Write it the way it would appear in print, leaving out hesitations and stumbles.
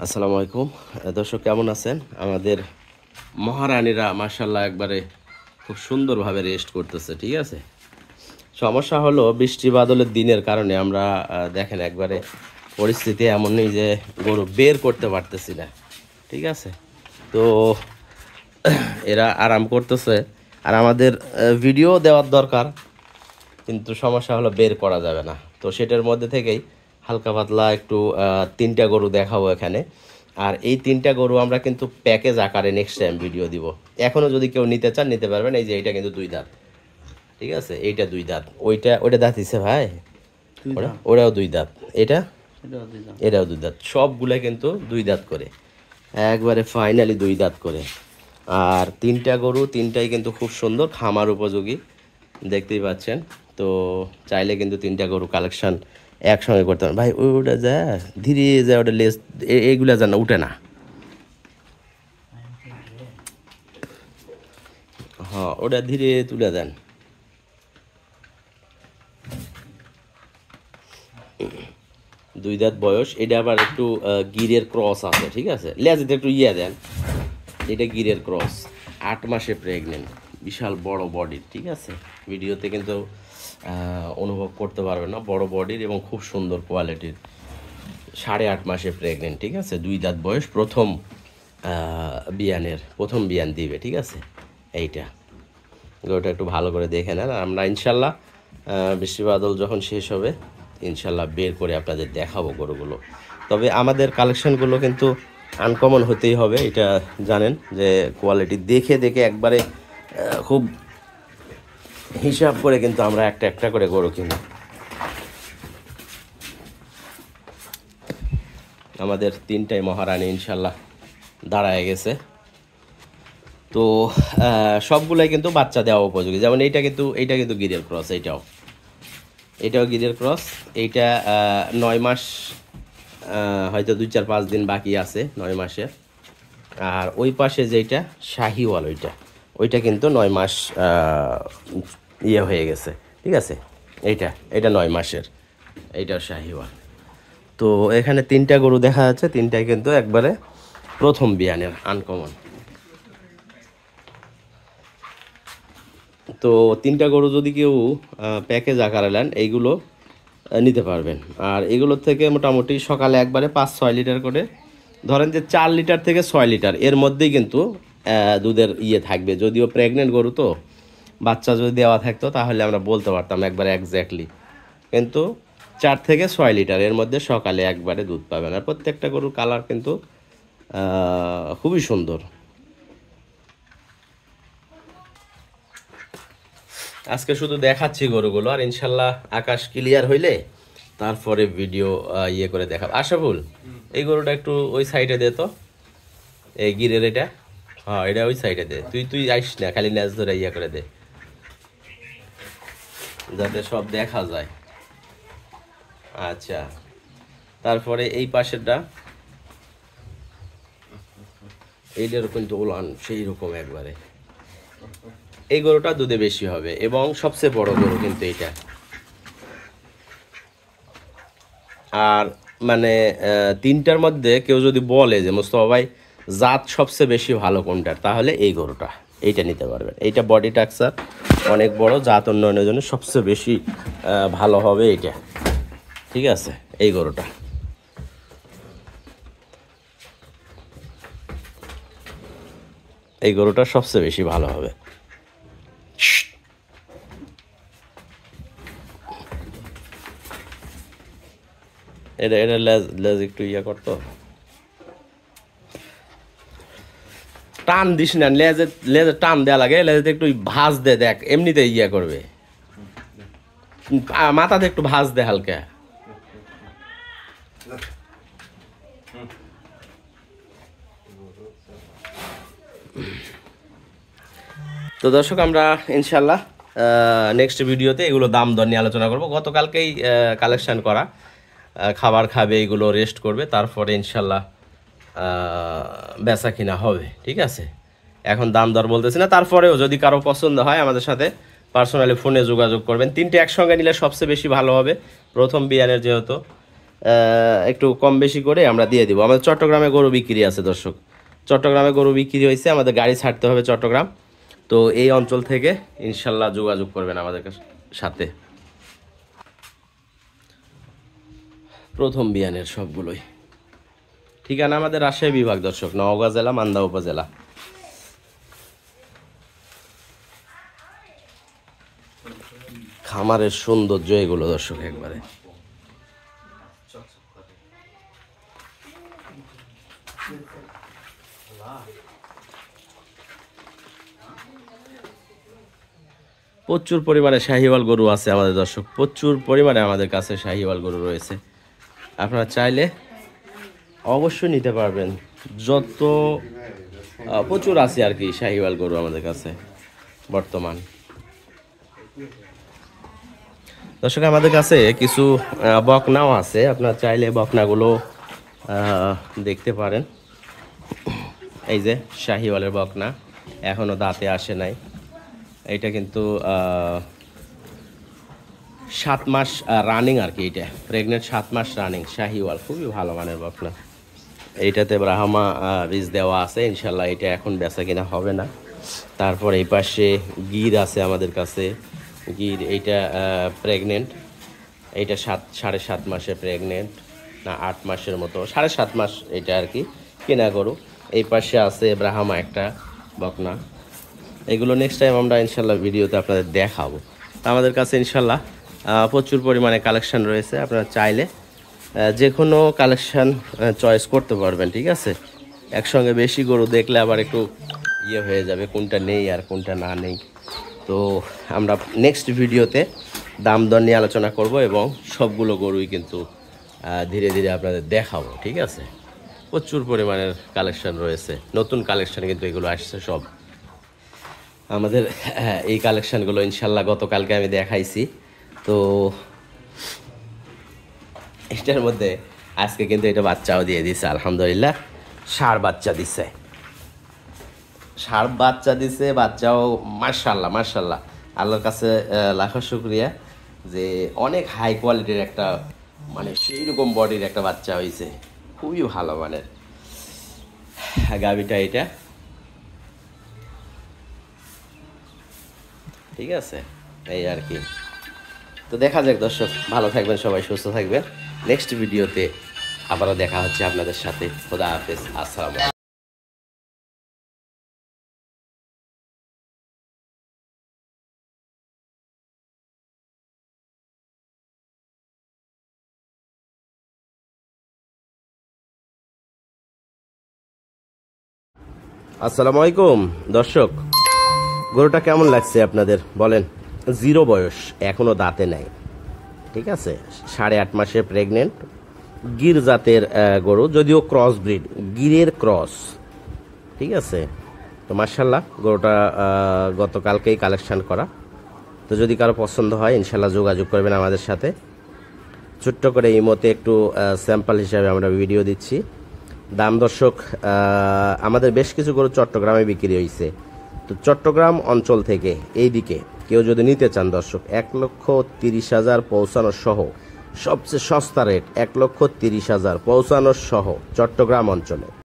আসসালামু আলাইকুম দর্শক, কেমন আছেন? আমাদের মহারানীরা মাশাআল্লাহ একবারে খুব সুন্দরভাবে রেস্ট করতেছে। ঠিক আছে, সমস্যা হলো বৃষ্টি বাদলের দিনের কারণে আমরা দেখেন একবারে পরিস্থিতি এমনই যে গরু বের করতে পারতেছি না। ঠিক আছে, তো এরা আরাম করতেছে আর আমাদের ভিডিও দেওয়ার দরকার, কিন্তু সমস্যা হলো বের করা যাবে না। তো সেটার মধ্যে থেকেই হালকা পাতলা একটু তিনটা গরু দেখাবো এখানে। আর এই তিনটা গরু আমরা কিন্তু প্যাকেজ আকারে নেক্সট টাইম ভিডিও দিব। এখনও যদি কেউ নিতে চান নিতে পারবেন। এই যে এইটা কিন্তু দুই দাঁত। ঠিক আছে, এইটা দুই দাঁত, ওইটা দাঁত হিসেবে ভাই, ওরাও দুই দাঁত, এটাও দুই দাঁত, সবগুলা কিন্তু দুই দাঁত করে, একবারে ফাইনালি দুই দাঁত করে। আর তিনটা গরু তিনটাই কিন্তু খুব সুন্দর, খামার উপযোগী, দেখতেই পাচ্ছেন। তো চাইলে কিন্তু তিনটা গরু কালেকশন একসঙ্গে করতে পারেন। ভাই ওটা যা ধীরে যায়, ওটা লেস এইগুলা যেন উঠে না। হ্যাঁ, ওটা ধীরে তুলে দেন। দুই দাঁত বয়স, এটা আবার একটু গিরের ক্রস আছে। ঠিক আছে, লেজিতে একটু দেন। এটা গিরের ক্রস, 8 মাসে প্রেগনেন্ট, বিশাল বড় বডির। ঠিক আছে, ভিডিওতে কিন্তু অনুভব করতে পারবে না, বড় বডির এবং খুব সুন্দর কোয়ালিটির, 8.5 মাসে প্রেগনেন্ট। ঠিক আছে, দুই দাঁত বয়স, প্রথম বিয়ান দিবে। ঠিক আছে, এইটা গরুটা একটু ভালো করে দেখে নেন। আমরা ইনশাল্লাহ বৃষ্টি বাদল যখন শেষ হবে ইনশাল্লাহ বের করে আপনাদের দেখাবো গরুগুলো। তবে আমাদের কালেকশনগুলো কিন্তু আনকমন হতেই হবে, এটা জানেন, যে কোয়ালিটি দেখে দেখে একবারে খুব হিসাব করে কিন্তু আমরা একটা একটা করে গরু কিনি। আমাদের তিনটাই মহারানী ইনশাল্লাহ দাঁড়ায় গেছে। তো সবগুলাই কিন্তু বাচ্চা দেওয়া উপযোগী। যেমন এইটা কিন্তু গিরের ক্রস, এটাও গিরের ক্রস। এইটা 9 মাস, হয়তো 2-4-5 দিন বাকি আছে 9 মাসের। আর ওই পাশে যেটা শাহিওয়াল, ওইটা কিন্তু 9 মাস হয়ে গেছে। ঠিক আছে, এটা 9 মাসের, এইটাও শাহিওয়াল। তো এখানে তিনটা গরু দেখা যাচ্ছে, তিনটাই কিন্তু একবারে প্রথম বিয়ানের আনকমন। তো তিনটা গরু যদি কেউ প্যাকেজ আকারে নেন, এইগুলো নিতে পারবেন। আর এগুলোর থেকে মোটামুটি সকালে একবারে 5-6 লিটার করে, ধরেন যে 4 লিটার থেকে 6 লিটার এর মধ্যেই কিন্তু দুধের থাকবে। যদিও প্রেগনেন্ট গরু, তো বাচ্চা যদি দেওয়া থাকতো তাহলে আমরা বলতে পারতাম একবারে একজ্যাক্টলি, কিন্তু 4 থেকে 6 লিটার এর মধ্যে সকালে একবারে দুধ পাবেন। আর প্রত্যেকটা গরুর কালার কিন্তু খুবই সুন্দর। আজকে শুধু দেখাচ্ছি গরুগুলো, আর ইনশাল্লাহ আকাশ ক্লিয়ার হইলে তারপরে ভিডিও করে দেখাবো। আশাফুল, এই গরুটা একটু ওই সাইডে দে তো, এই গিরের এটা, হ্যাঁ এটা ওই সাইডে দে। তুই আইস না, খালি ন্যাচ ধরে করে দে, যাতে সব দেখা যায়। আচ্ছা, তারপরে এই পাশেরটা, এইটার কিন্তু ওলান সেই রকম একবারে। এই গরুটা দুধে বেশি হবে এবং সবচেয়ে বড় গরু কিন্তু এইটা। আর মানে তিনটার মধ্যে কেউ যদি বলে যে মোস্তফা ভাই জাত সবচেয়ে বেশি ভালো কোনটার, তাহলে এই গরুটা, এইটা নিতে পারবেন। এইটা বডি টাক্সার অনেক বড়, জাত উন্নয়নের জন্য সবচেয়ে বেশি ভালো হবে এইটা। ঠিক আছে, এই গরুটা, এই গরুটা সবচেয়ে বেশি ভালো হবে। এটা লেজ একটু করতো, টান দিস না, লেজে টান দেওয়া লাগে, লেজে একটু ভাঁজ দে, দেখ এমনিতে করবে, মাথাতে একটু ভাঁজ দে হালকা। তো দর্শক, আমরা ইনশাল্লাহ নেক্সট ভিডিওতে এগুলো দাম দর নিয়ে আলোচনা করব। গতকালকেই কালেকশন করা, খাবার খাবে, এগুলো রেস্ট করবে, তারপরে ইনশাল্লাহ বেচা কিনা হবে। ঠিক আছে, এখন দাম দর বলতেছি না। তারপরেও যদি কারো পছন্দ হয় আমাদের সাথে পার্সোনালি ফোনে যোগাযোগ করবেন। তিনটে একসঙ্গে নিলে সবচেয়ে বেশি ভালো হবে, প্রথম বিয়ানের যেহেতু। একটু কম বেশি করে আমরা দিয়ে দিব। আমাদের চট্টগ্রামে গরু বিক্রি আছে দর্শক, চট্টগ্রামে গরু বিক্রি হয়েছে, আমাদের গাড়ি ছাড়তে হবে চট্টগ্রাম। তো এই অঞ্চল থেকে ইনশাল্লাহ যোগাযোগ করবেন আমাদের সাথে। প্রথম বিয়ানের সবগুলোই। ঠিকানা আমাদের রাজশাহী বিভাগ দর্শক, নওগাঁ জেলা, মান্দা উপজেলা। খামারের সৌন্দর্য এগুলো দর্শক একবারে। প্রচুর পরিমাণে শাহিওয়াল গরু আছে আমাদের দর্শক, প্রচুর পরিমাণে আমাদের কাছে শাহিওয়াল গরু রয়েছে। আপনারা চাইলে অবশ্যই নিতে পারবেন, যত প্রচুর আছে আর কি শাহিওয়াল গরু আমাদের কাছে বর্তমান। দর্শক আমাদের কাছে কিছু বকনাও আছে, আপনারা চাইলে বকনাগুলো দেখতে পারেন। এই যে শাহিওয়ালের বকনা, এখনও দাঁতে আসে নাই। এটা কিন্তু 7 মাস রানিং আর কি, এটা প্রেগনেন্ট 7 মাস রানিং শাহিওয়াল, খুবই ভালো মানের বকনা। এইটাতে ব্রাহ্মা বীজ দেওয়া আছে, ইনশাল্লাহ এটা এখন বেচা কিনা হবে না। তারপর এই পাশে গির আছে আমাদের কাছে, গির এইটা প্রেগনেন্ট, এইটা 7.5 মাসে প্রেগনেন্ট, না 8 মাসের মতো, 7.5 মাস এটা আর কি কেনা গরু। এই পাশে আছে ব্রাহ্মা একটা বকনা। এগুলো নেক্সট টাইম আমরা ইনশাল্লাহ ভিডিওতে আপনাদের দেখাবো। আমাদের কাছে ইনশাল্লাহ প্রচুর পরিমাণে কালেকশান রয়েছে, আপনারা চাইলে যে কোনো কালেকশান চয়েস করতে পারবেন, ঠিক আছে। একসঙ্গে বেশি গরু দেখলে আবার একটু হয়ে যাবে, কোনটা নেই আর কোনটা না নেই। তো আমরা নেক্সট ভিডিওতে দাম দর নিয়ে আলোচনা করব এবং সবগুলো গরুই কিন্তু ধীরে ধীরে আপনাদের দেখাবো, ঠিক আছে। প্রচুর পরিমাণের কালেকশান রয়েছে, নতুন কালেকশান কিন্তু এগুলো আসছে সব আমাদের। এই কালেকশানগুলো ইনশাল্লাহ গতকালকে আমি দেখাইছি। তো এটার মধ্যে আজকে কিন্তু এটা বাচ্চাও দিয়ে দিছে, আলহামদুলিল্লাহ। ষাঁড় বাচ্চা দিছে, ষাঁড় বাচ্চা দিছে, বাচ্চাও মাশাল্লাহ মাশাল্লাহ, আল্লাহর কাছে লাখো শুকরিয়া যে অনেক হাই কোয়ালিটির একটা, মানে সেই রকম বডির একটা বাচ্চা হয়েছে, খুবই ভালো মানের গাভিটা এটা, ঠিক আছে। এই আর কি, তো দেখা যাক দর্শক, ভালো থাকবেন সবাই, সুস্থ থাকবেন। নেক্সট ভিডিওতে আবারও দেখা হচ্ছে আপনাদের সাথে। খোদা হাফেজ, আসসালামু আলাইকুম। আসসালামু আলাইকুম দর্শক, গরুটা কেমন লাগছে আপনাদের বলেন। 0 বয়স, এখনো দাঁতে নাই, ঠিক আছে। 8.5 মাসে প্রেগনেন্ট, গির জাতের গরু, যদিও ক্রস ব্রিড, গিরের ক্রস, ঠিক আছে। তো মাশাল্লাহ গরুটা গতকালকেই কালেকশন করা। তো যদি কারো পছন্দ হয় ইনশাল্লাহ যোগাযোগ করবেন আমাদের সাথে। ছোট্ট করে এই মতে একটু স্যাম্পল হিসাবে আমরা ভিডিও দিচ্ছি। দাম দর্শক, আমাদের বেশ কিছু গরু চট্টগ্রামে বিক্রি হয়েছে। তো চট্টগ্রাম অঞ্চল থেকে এই দিকে কেউ যদি নিতে চান দর্শক, 1,30,000 পৌঁছানো সহ, সবচেয়ে সস্তা রেট 1,30,000 পৌঁছানো সহ চট্টগ্রাম অঞ্চলে।